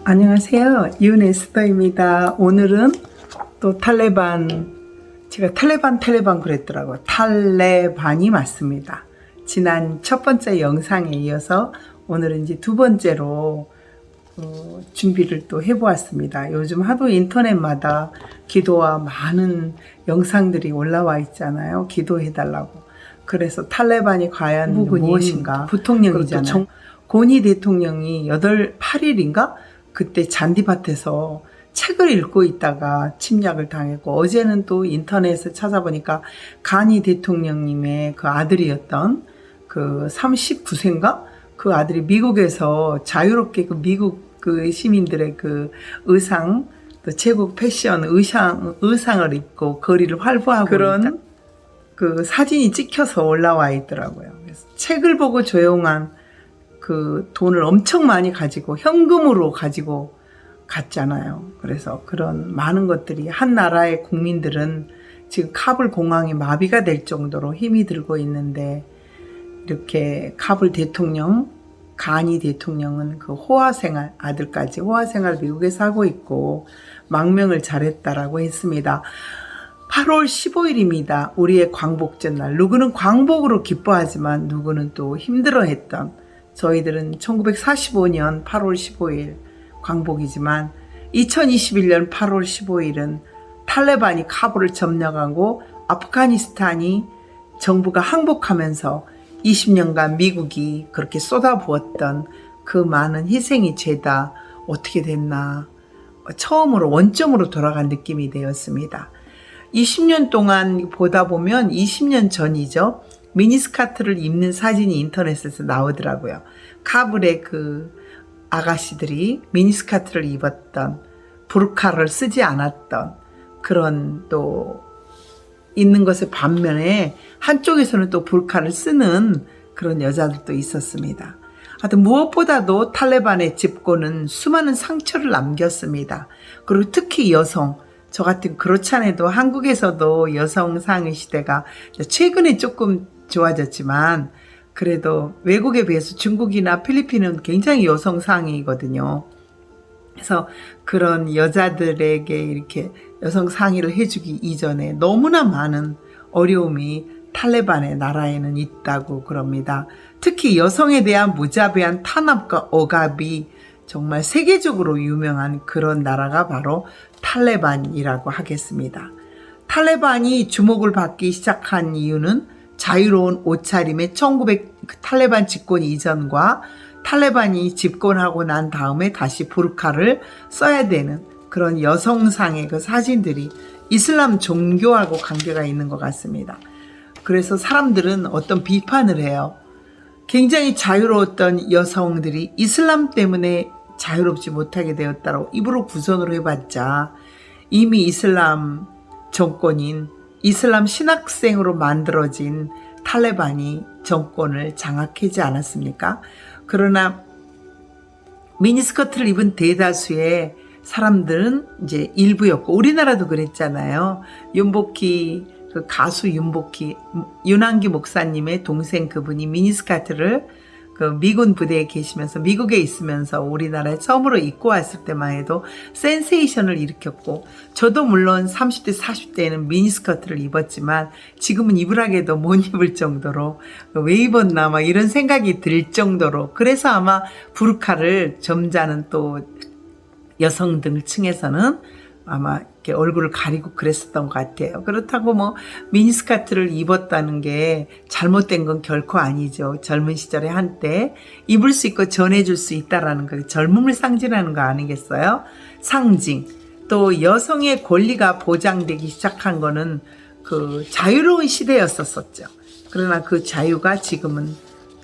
안녕하세요. 윤에스더입니다. 오늘은 또 탈레반, 제가 탈레반 그랬더라고요. 탈레반이 맞습니다. 지난 첫 번째 영상에 이어서 오늘은 이제 두 번째로 준비를 또 해보았습니다. 요즘 하도 인터넷마다 기도와 많은 영상들이 올라와 있잖아요. 기도해달라고. 그래서 탈레반이 과연 무엇인가? 부통령이잖아요. 고니 대통령이 8일인가? 그때 잔디밭에서 책을 읽고 있다가 침략을 당했고, 어제는 또 인터넷에 찾아보니까 가니 대통령님의 그 아들이었던 그 39세인가? 그 아들이 미국에서 자유롭게 그 미국 그 시민들의 그 의상, 또 제국 패션 의상을 입고 거리를 활보하고 그런 그 사진이 찍혀서 올라와 있더라고요. 그래서 책을 보고 조용한 그 돈을 엄청 많이 가지고 현금으로 가지고 갔잖아요. 그래서 그런 많은 것들이 한 나라의 국민들은 지금 카불 공항이 마비가 될 정도로 힘이 들고 있는데, 이렇게 카불 대통령, 가니 대통령은 그 호화생활, 아들까지 호화생활 미국에서 하고 있고 망명을 잘했다라고 했습니다. 8월 15일입니다. 우리의 광복절 날. 누구는 광복으로 기뻐하지만 누구는 또 힘들어했던, 저희들은 1945년 8월 15일 광복이지만 2021년 8월 15일은 탈레반이 카불을 점령하고 아프가니스탄이 정부가 항복하면서 20년간 미국이 그렇게 쏟아부었던 그 많은 희생이 죄다 어떻게 됐나, 처음으로 원점으로 돌아간 느낌이 되었습니다. 20년 동안 보다 보면 20년 전이죠. 미니스커트를 입는 사진이 인터넷에서 나오더라고요. 카불의 그 아가씨들이 미니스커트를 입었던, 부르카를 쓰지 않았던 그런 또 있는 것의 반면에 한쪽에서는 또 부르카를 쓰는 그런 여자들도 있었습니다. 하여튼 무엇보다도 탈레반의 집권은 수많은 상처를 남겼습니다. 그리고 특히 여성, 저 같은 그렇지 않아도 한국에서도 여성 상위 시대가 최근에 조금 좋아졌지만, 그래도 외국에 비해서 중국이나 필리핀은 굉장히 여성 상위거든요. 그래서 그런 여자들에게 이렇게 여성 상위를 해주기 이전에 너무나 많은 어려움이 탈레반의 나라에는 있다고 그럽니다. 특히 여성에 대한 무자비한 탄압과 억압이 정말 세계적으로 유명한 그런 나라가 바로 탈레반이라고 하겠습니다. 탈레반이 주목을 받기 시작한 이유는 자유로운 옷차림의 탈레반 집권 이전과 탈레반이 집권하고 난 다음에 다시 부르카를 써야 되는 그런 여성상의 그 사진들이 이슬람 종교하고 관계가 있는 것 같습니다. 그래서 사람들은 어떤 비판을 해요. 굉장히 자유로웠던 여성들이 이슬람 때문에 자유롭지 못하게 되었다고 입으로 부선으로 해봤자 이미 이슬람 정권인 이슬람 신학생으로 만들어진 탈레반이 정권을 장악하지 않았습니까? 그러나 미니스커트를 입은 대다수의 사람들은 이제 일부였고, 우리나라도 그랬잖아요. 윤복희, 그 가수 윤복희, 윤한기 목사님의 동생, 그분이 미니스커트를 그 미군 부대에 계시면서, 미국에 있으면서 우리나라에 처음으로 입고 왔을 때만 해도 센세이션을 일으켰고, 저도 물론 30대 40대에는 미니스커트를 입었지만 지금은 입으라게도 못 입을 정도로 왜 입었나 막 이런 생각이 들 정도로, 그래서 아마 부르카를 점잖은 또 여성들 층에서는 아마 이렇게 얼굴을 가리고 그랬었던 것 같아요. 그렇다고 뭐 미니스커트를 입었다는 게 잘못된 건 결코 아니죠. 젊은 시절에 한때 입을 수 있고 전해줄 수 있다라는 거, 젊음을 상징하는 거 아니겠어요? 상징. 또 여성의 권리가 보장되기 시작한 거는 그 자유로운 시대였었죠. 그러나 그 자유가 지금은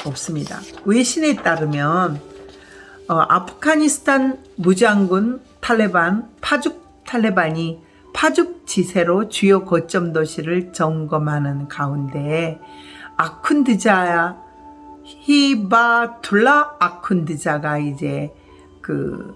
없습니다. 외신에 따르면 아프가니스탄 무장군 탈레반, 파죽 탈레반이 파죽 지세로 주요 거점 도시를 점검하는 가운데 아쿤드자, 히바툴라 아쿤드자가 이제 그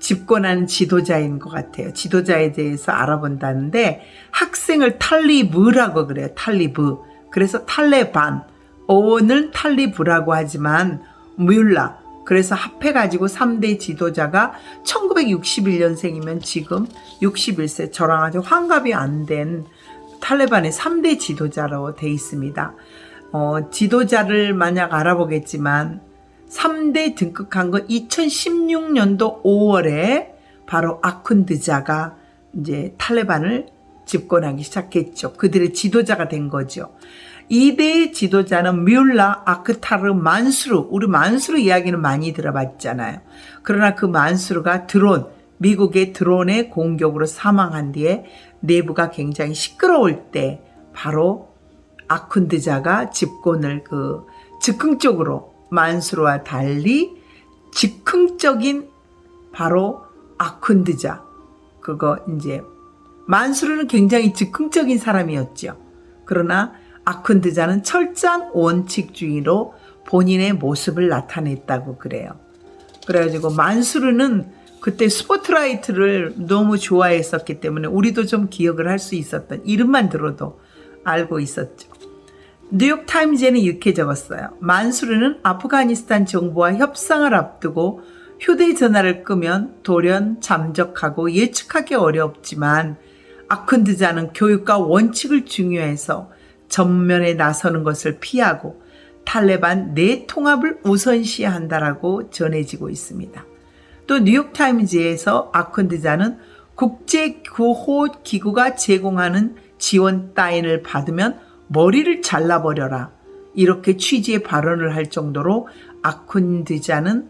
집권하는 지도자인 것 같아요. 지도자에 대해서 알아본다는데 학생을 탈리브라고 그래요. 탈리브. 그래서 탈레반. 어원을 탈리브라고 하지만 뮬라. 그래서 합해가지고 3대 지도자가 1961년생이면 지금 61세, 저랑 아주 환갑이 안 된 탈레반의 3대 지도자로 돼 있습니다. 지도자를 만약 알아보겠지만 3대 등극한 건 2016년도 5월에 바로 아쿤드자가 이제 탈레반을 집권하기 시작했죠. 그들의 지도자가 된 거죠. 2대 지도자는 뮬라 아크타르 만수르. 우리 만수르 이야기는 많이 들어봤잖아요. 그러나 그 만수르가 미국의 드론의 공격으로 사망한 뒤에 내부가 굉장히 시끄러울 때 바로 아쿤드자가 집권을 즉흥적으로 만수르와 달리 즉흥적인 바로 아쿤드자. 이제 만수르는 굉장히 즉흥적인 사람이었죠. 그러나 아쿤드자는 철저한 원칙주의로 본인의 모습을 나타냈다고 그래요. 그래가지고 만수르는 그때 스포트라이트를 너무 좋아했었기 때문에 우리도 좀 기억을 할 수 있었던, 이름만 들어도 알고 있었죠. 뉴욕타임즈에는 이렇게 적었어요. 만수르는 아프가니스탄 정부와 협상을 앞두고 휴대전화를 끄면 돌연 잠적하고 예측하기 어렵지만 아쿤드자는 교육과 원칙을 중요해서 전면에 나서는 것을 피하고 탈레반 내통합을 우선시한다라고 전해지고 있습니다. 또 뉴욕타임즈에서 아쿤드자는 국제구호기구가 제공하는 지원 따윈을 받으면 머리를 잘라버려라, 이렇게 취지의 발언을 할 정도로 아쿤드자는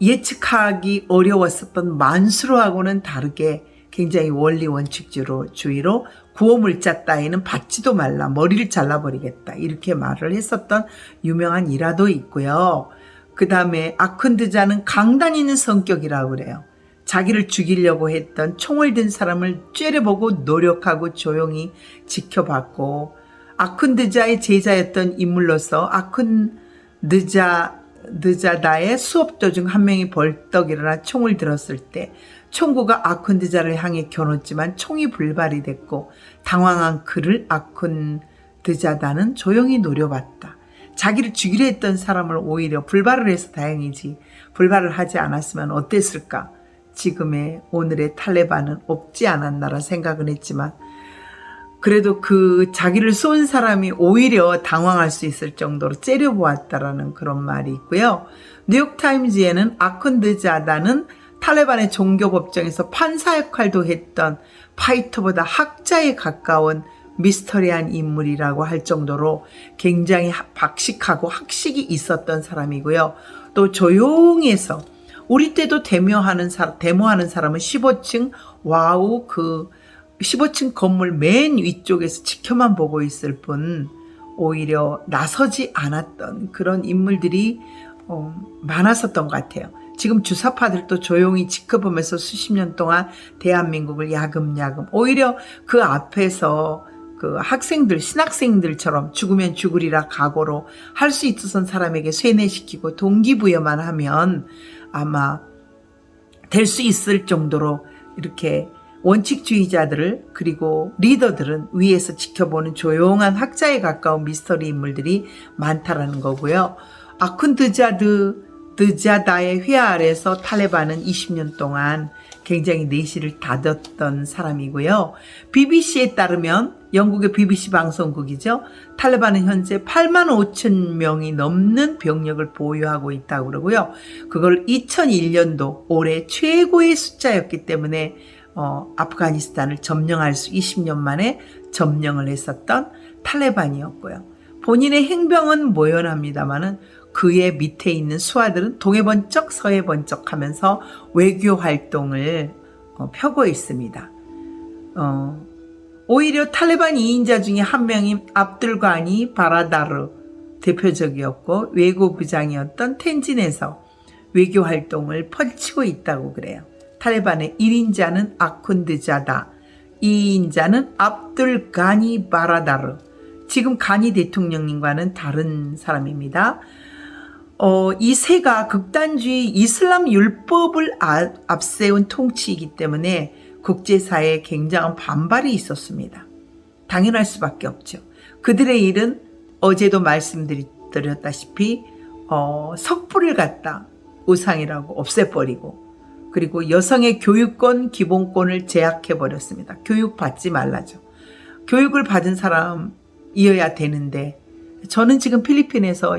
예측하기 어려웠었던 만수르하고는 다르게 굉장히 원리 원칙주의로 구호물자 따위는 받지도 말라, 머리를 잘라버리겠다, 이렇게 말을 했었던 유명한 일화도 있고요. 그 다음에 아쿤드자는 강단 있는 성격이라고 그래요. 자기를 죽이려고 했던 총을 든 사람을 째려보고 노력하고 조용히 지켜봤고, 아쿤드자의 제자였던 인물로서 아쿤드자다의 수업도 중 한 명이 벌떡 일어나 총을 들었을 때 총구가 아쿤드자를 향해 겨눴지만 총이 불발이 됐고 당황한 그를 아쿤드자다는 조용히 노려봤다. 자기를 죽이려 했던 사람을 오히려 불발을 해서 다행이지, 불발을 하지 않았으면 어땠을까. 지금의 오늘의 탈레반은 없지 않았나라 생각은 했지만 그래도 그 자기를 쏜 사람이 오히려 당황할 수 있을 정도로 째려보았다라는 그런 말이 있고요. 뉴욕타임즈에는 아쿤드자다는 탈레반의 종교법정에서 판사 역할도 했던 파이터보다 학자에 가까운 미스터리한 인물이라고 할 정도로 굉장히 박식하고 학식이 있었던 사람이고요. 또 조용해서 우리 때도 데모하는 사람은 15층 와우 15층 건물 맨 위쪽에서 지켜만 보고 있을 뿐 오히려 나서지 않았던 그런 인물들이 많았었던 것 같아요. 지금 주사파들도 조용히 지켜보면서 수십 년 동안 대한민국을 야금야금, 오히려 그 앞에서 그 학생들, 신학생들처럼 죽으면 죽으리라 각오로 할 수 있었던 사람에게 쇠뇌시키고 동기부여만 하면 아마 될 수 있을 정도로 이렇게 원칙주의자들을, 그리고 리더들은 위에서 지켜보는 조용한 학자에 가까운 미스터리 인물들이 많다라는 거고요. 아쿤드자다의 휘하 아래서 탈레반은 20년 동안 굉장히 내실을 다졌던 사람이고요. BBC에 따르면, 영국의 BBC 방송국이죠. 탈레반은 현재 8만 5천 명이 넘는 병력을 보유하고 있다고 그러고요. 그걸 2001년도 올해 최고의 숫자였기 때문에 아프가니스탄을 점령할 수 20년 만에 점령을 했었던 탈레반이었고요. 본인의 행병은 모연합니다마는 그의 밑에 있는 수하들은 동해 번쩍 서해 번쩍 하면서 외교 활동을 펴고 있습니다. 오히려 탈레반 2인자 중에 한 명인 압둘가니 바라다르 대표적이었고 외교부장이었던 텐진에서 외교 활동을 펼치고 있다고 그래요. 탈레반의 1인자는 아쿤드자다, 2인자는 압둘가니 바라다르, 지금 가니 대통령님과는 다른 사람입니다. 이 세가 극단주의 이슬람 율법을 앞세운 통치이기 때문에 국제사회에 굉장한 반발이 있었습니다. 당연할 수밖에 없죠. 그들의 일은 어제도 말씀드렸다시피 석불을 갖다 우상이라고 없애버리고, 그리고 여성의 교육권, 기본권을 제약해버렸습니다. 교육받지 말라죠. 교육을 받은 사람이어야 되는데, 저는 지금 필리핀에서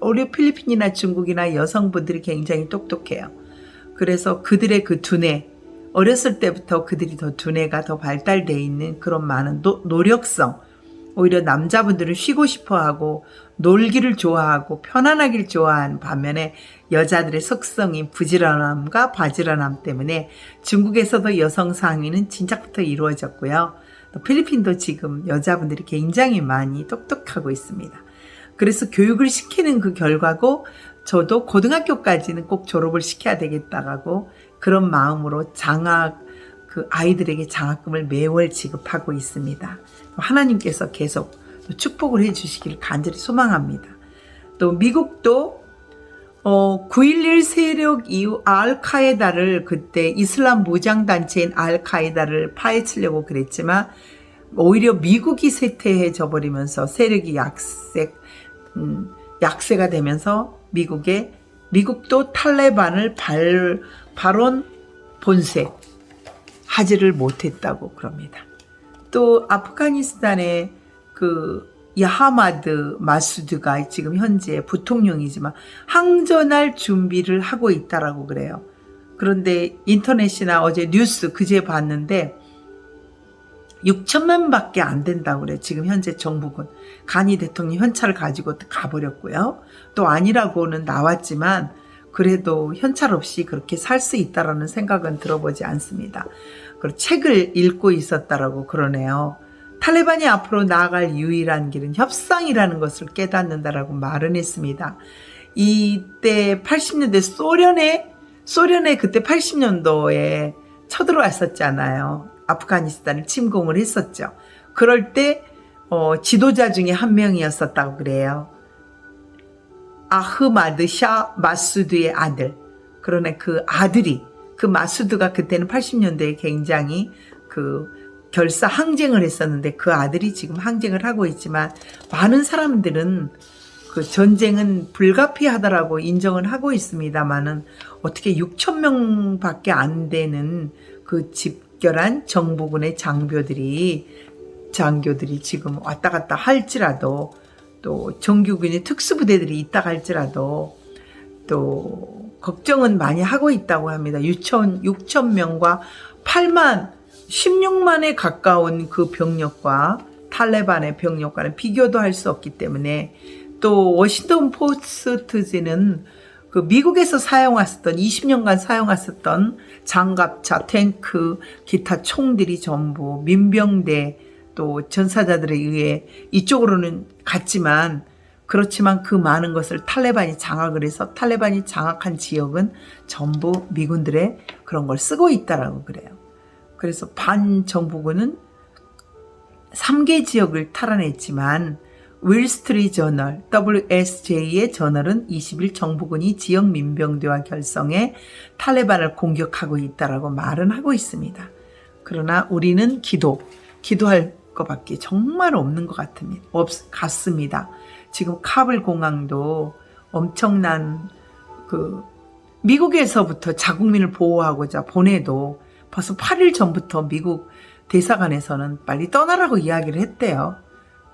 우리 필리핀이나 중국이나 여성분들이 굉장히 똑똑해요. 그래서 그들의 그 두뇌, 어렸을 때부터 그들이 더 두뇌가 더 발달되어 있는 그런 많은 노력성, 오히려 남자분들은 쉬고 싶어하고 놀기를 좋아하고 편안하기를 좋아하는 반면에 여자들의 속성인 부지런함과 바지런함 때문에 중국에서도 여성 상위는 진작부터 이루어졌고요. 또 필리핀도 지금 여자분들이 굉장히 많이 똑똑하고 있습니다. 그래서 교육을 시키는 그 결과고, 저도 고등학교까지는 꼭 졸업을 시켜야 되겠다고 그런 마음으로 그 아이들에게 장학금을 매월 지급하고 있습니다. 하나님께서 계속 축복을 해주시길 간절히 소망합니다. 또 미국도 9.11 세력 이후 알카에다를, 그때 이슬람 무장단체인 알카에다를 파헤치려고 그랬지만 오히려 미국이 쇠퇴해져 버리면서 세력이 약세가 되면서 미국도 탈레반을 발원 본색 하지를 못했다고 그럽니다. 또 아프가니스탄의 그 야하마드 마수드가 지금 현재 부통령이지만 항전할 준비를 하고 있다라고 그래요. 그런데 인터넷이나 어제 뉴스 그제 봤는데 6천만 밖에 안 된다고 그래요. 지금 현재 정부군. 가니 대통령 현찰을 가지고 가버렸고요. 또 아니라고는 나왔지만 그래도 현찰 없이 그렇게 살 수 있다라는 생각은 들어보지 않습니다. 그리고 책을 읽고 있었다라고 그러네요. 탈레반이 앞으로 나아갈 유일한 길은 협상이라는 것을 깨닫는다라고 말은 했습니다. 이때 80년대 소련에 그때 80년도에 쳐들어왔었잖아요. 아프가니스탄을 침공을 했었죠. 그럴 때 지도자 중에 한 명이었었다고 그래요. 아흐마드 샤 마수드의 아들. 그러네, 그 아들이, 그 마수드가 그때는 80년대에 굉장히 결사 항쟁을 했었는데 그 아들이 지금 항쟁을 하고 있지만 많은 사람들은 그 전쟁은 불가피하다라고 인정을 하고 있습니다만은 어떻게 6천 명밖에 안 되는 그 집결한 정부군의 장교들이 지금 왔다 갔다 할지라도, 또 정규군의 특수부대들이 있다 할지라도 또 걱정은 많이 하고 있다고 합니다. 6천 명과 16만에 가까운 그 병력과 탈레반의 병력과는 비교도 할 수 없기 때문에, 또 워싱턴 포스트지는 그 미국에서 사용했었던 20년간 사용했었던 장갑차, 탱크, 기타 총들이 전부 민병대 또 전사자들에 의해 이쪽으로는 갔지만, 그렇지만 그 많은 것을 탈레반이 장악을 해서 탈레반이 장악한 지역은 전부 미군들의 그런 걸 쓰고 있다라고 그래요. 그래서 반정부군은 3개 지역을 탈환했지만 윌스트리트 저널 WSJ의 저널은 20일 정부군이 지역 민병대와 결성해 탈레반을 공격하고 있다라고 말은 하고 있습니다. 그러나 우리는 기도할 것밖에 정말 없는 것 같습니다. 지금 카불 공항도 엄청난 미국에서부터 자국민을 보호하고자 보내도 벌써 8일 전부터 미국 대사관에서는 빨리 떠나라고 이야기를 했대요.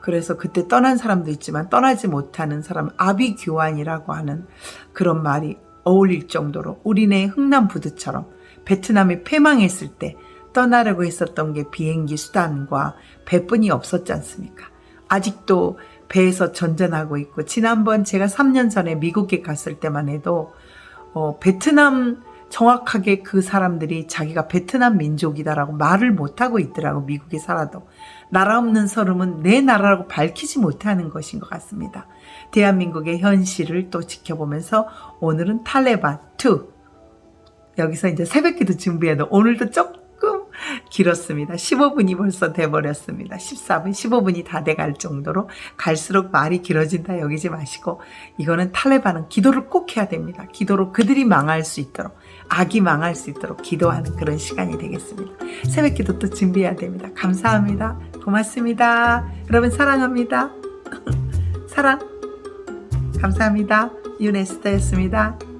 그래서 그때 떠난 사람도 있지만 떠나지 못하는 사람, 아비규환이라고 하는 그런 말이 어울릴 정도로 우리네 흥남 부두처럼 베트남이 패망했을 때 떠나려고 했었던 게 비행기 수단과 배뿐이 없었지 않습니까? 아직도 배에서 전전하고 있고, 지난번 제가 3년 전에 미국에 갔을 때만 해도 베트남, 정확하게 그 사람들이 자기가 베트남 민족이다라고 말을 못하고 있더라고. 미국에 살아도 나라 없는 서름은 내 나라라고 밝히지 못하는 것인 것 같습니다. 대한민국의 현실을 또 지켜보면서 오늘은 탈레반 2, 여기서 이제 새벽기도 준비해도 오늘도 조금 길었습니다. 15분이 벌써 돼버렸습니다. 14분, 15분이 다 돼갈 정도로 갈수록 말이 길어진다 여기지 마시고 이거는 탈레반은 기도를 꼭 해야 됩니다. 기도로 그들이 망할 수 있도록 악이 망할 수 있도록 기도하는 그런 시간이 되겠습니다. 새벽 기도 또 준비해야 됩니다. 감사합니다. 고맙습니다. 여러분 사랑합니다. 사랑. 감사합니다. 윤에스터였습니다.